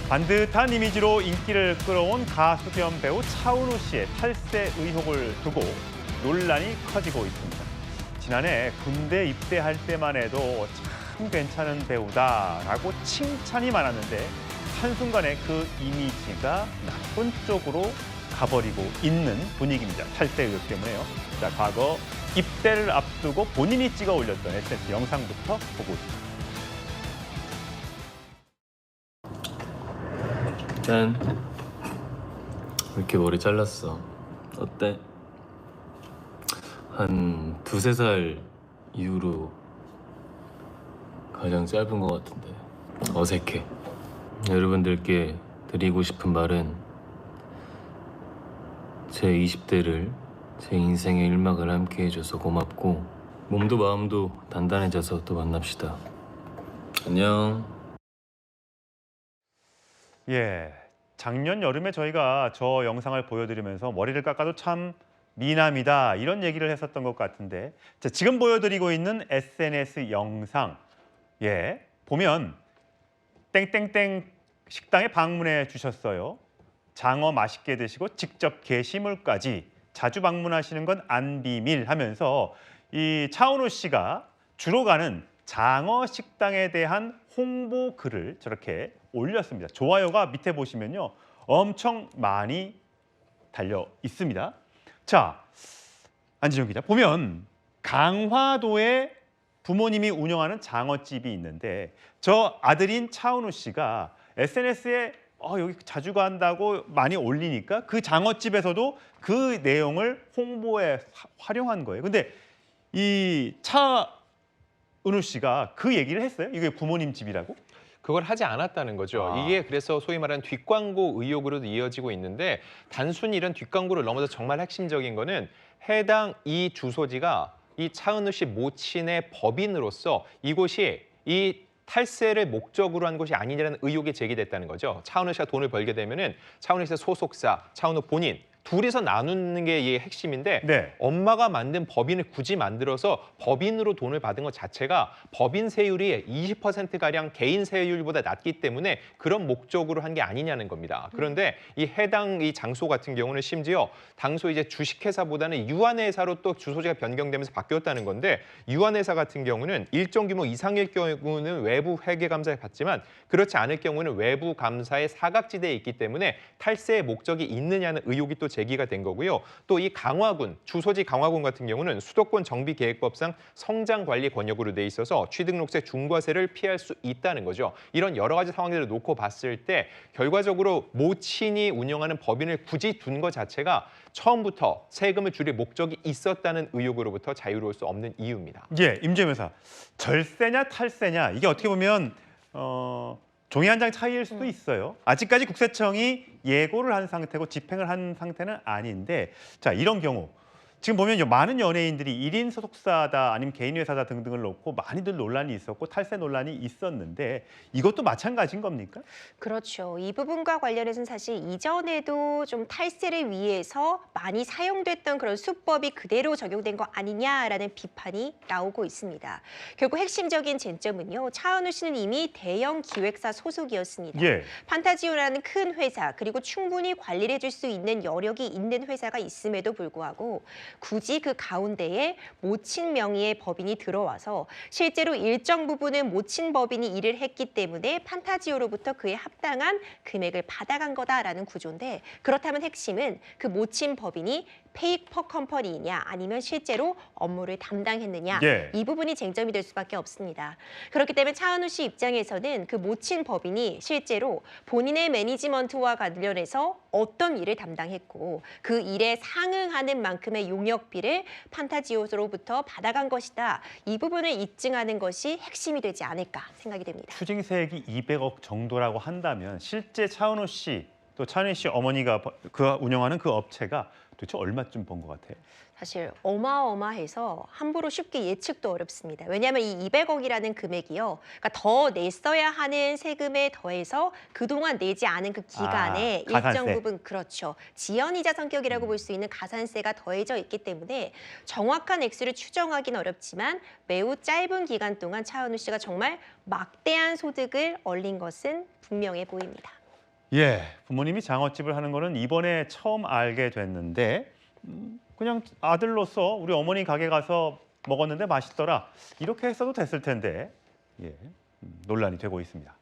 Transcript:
반듯한 이미지로 인기를 끌어온 가수 겸 배우 차은우 씨의 탈세 의혹을 두고 논란이 커지고 있습니다. 지난해 군대 입대할 때만 해도 참 괜찮은 배우다라고 칭찬이 많았는데 한순간에 그 이미지가 나쁜 쪽으로 가버리고 있는 분위기입니다. 탈세 의혹 때문에요. 자, 과거 입대를 앞두고 본인이 찍어 올렸던 SNS 영상부터 보고 있습니다. 난 이렇게 머리 잘랐어. 어때? 한 두세 살 이후로 가장 짧은 것 같은데 어색해. 여러분들께 드리고 싶은 말은 제 20대를 제 인생의 일막을 함께 해줘서 고맙고 몸도 마음도 단단해져서 또 만납시다. 안녕. 예, 작년 여름에 저희가 저 영상을 보여드리면서 머리를 깎아도 참 미남이다 이런 얘기를 했었던 것 같은데 자, 지금 보여드리고 있는 SNS 영상 보면 땡땡땡 식당에 방문해 주셨어요. 장어 맛있게 드시고 직접 게시물까지 자주 방문하시는 건 안 비밀하면서 이 차은우 씨가 주로 가는 장어 식당에 대한 홍보 글을 저렇게 올렸습니다. 좋아요가 밑에 보시면요. 엄청 많이 달려 있습니다. 자, 안지정 기자. 보면 강화도에 부모님이 운영하는 장어집이 있는데 저 아들인 차은우 씨가 SNS에 여기 자주 간다고 많이 올리니까 그 장어집에서도 그 내용을 홍보에 활용한 거예요. 근데 이 차은우 씨가 그 얘기를 했어요? 이게 부모님 집이라고? 그걸 하지 않았다는 거죠. 이게 그래서 소위 말하는 뒷광고 의혹으로도 이어지고 있는데 단순히 이런 뒷광고를 넘어서 정말 핵심적인 거는 해당 이 주소지가 이 차은우 씨 모친의 법인으로서 이곳이 이 탈세를 목적으로 한 것이 아니냐는 의혹이 제기됐다는 거죠. 차은우 씨가 돈을 벌게 되면은 차은우 씨의 소속사, 차은우 본인 둘이서 나누는 게 이 핵심인데 엄마가 만든 법인을 굳이 만들어서 법인으로 돈을 받은 것 자체가 법인 세율이 20%가량 개인 세율보다 낮기 때문에 그런 목적으로 한 게 아니냐는 겁니다. 그런데 이 해당 이 장소 같은 경우는 심지어 당소 이제 주식회사보다는 유한회사로 또 주소지가 변경되면서 바뀌었다는 건데 유한회사 같은 경우는 일정 규모 이상일 경우는 외부 회계감사에 받지만 그렇지 않을 경우는 외부 감사의 사각지대에 있기 때문에 탈세의 목적이 있느냐는 의혹이 또 제기가 된 거고요. 또 이 강화군, 주소지 강화군 같은 경우는 수도권 정비계획법상 성장관리 권역으로 돼 있어서 취등록세 중과세를 피할 수 있다는 거죠. 이런 여러 가지 상황들을 놓고 봤을 때 결과적으로 모친이 운영하는 법인을 굳이 둔 것 자체가 처음부터 세금을 줄일 목적이 있었다는 의혹으로부터 자유로울 수 없는 이유입니다. 예, 임재현 변호사. 절세냐 탈세냐 이게 어떻게 보면 종이 한 장 차이일 수도 있어요. 아직까지 국세청이 예고를 한 상태고 집행을 한 상태는 아닌데 자 이런 경우 지금 보면 많은 연예인들이 1인 소속사다 아니면 개인 회사다 등등을 놓고 많이들 논란이 있었고 탈세 논란이 있었는데 이것도 마찬가지인 겁니까? 그렇죠. 이 부분과 관련해서는 사실 이전에도 좀 탈세를 위해서 많이 사용됐던 그런 수법이 그대로 적용된 거 아니냐라는 비판이 나오고 있습니다. 결국 핵심적인 쟁점은요. 차은우 씨는 이미 대형 기획사 소속이었습니다. 판타지오라는 큰 회사 그리고 충분히 관리를 해줄 수 있는 여력이 있는 회사가 있음에도 불구하고 굳이 그 가운데에 모친 명의의 법인이 들어와서 실제로 일정 부분은 모친 법인이 일을 했기 때문에 판타지오로부터 그에 합당한 금액을 받아간 거다라는 구조인데 그렇다면 핵심은 그 모친 법인이 페이퍼 컴퍼니이냐 아니면 실제로 업무를 담당했느냐 이 부분이 쟁점이 될 수밖에 없습니다. 그렇기 때문에 차은우 씨 입장에서는 그 모친 법인이 실제로 본인의 매니지먼트와 관련해서 어떤 일을 담당했고 그 일에 상응하는 만큼의 용역비를 판타지오로부터 받아간 것이다. 이 부분을 입증하는 것이 핵심이 되지 않을까 생각이 됩니다. 추징세액이 200억 정도라고 한다면 실제 차은우 씨 또 차은우 씨 어머니가 운영하는 그 업체가 도대체 얼마쯤 번 것 같아요? 사실 어마어마해서 함부로 쉽게 예측도 어렵습니다. 왜냐하면 이 200억이라는 금액이요. 그러니까 더 냈어야 하는 세금에 더해서 그동안 내지 않은 그 기간에 일정 부분 그렇죠. 지연이자 성격이라고 볼 수 있는 가산세가 더해져 있기 때문에 정확한 액수를 추정하기는 어렵지만 매우 짧은 기간 동안 차은우 씨가 정말 막대한 소득을 얻은 것은 분명해 보입니다. 예, 부모님이 장어집을 하는 거는 이번에 처음 알게 됐는데 그냥 아들로서 우리 어머니 가게 가서 먹었는데 맛있더라. 이렇게 했어도 됐을 텐데 예, 논란이 되고 있습니다.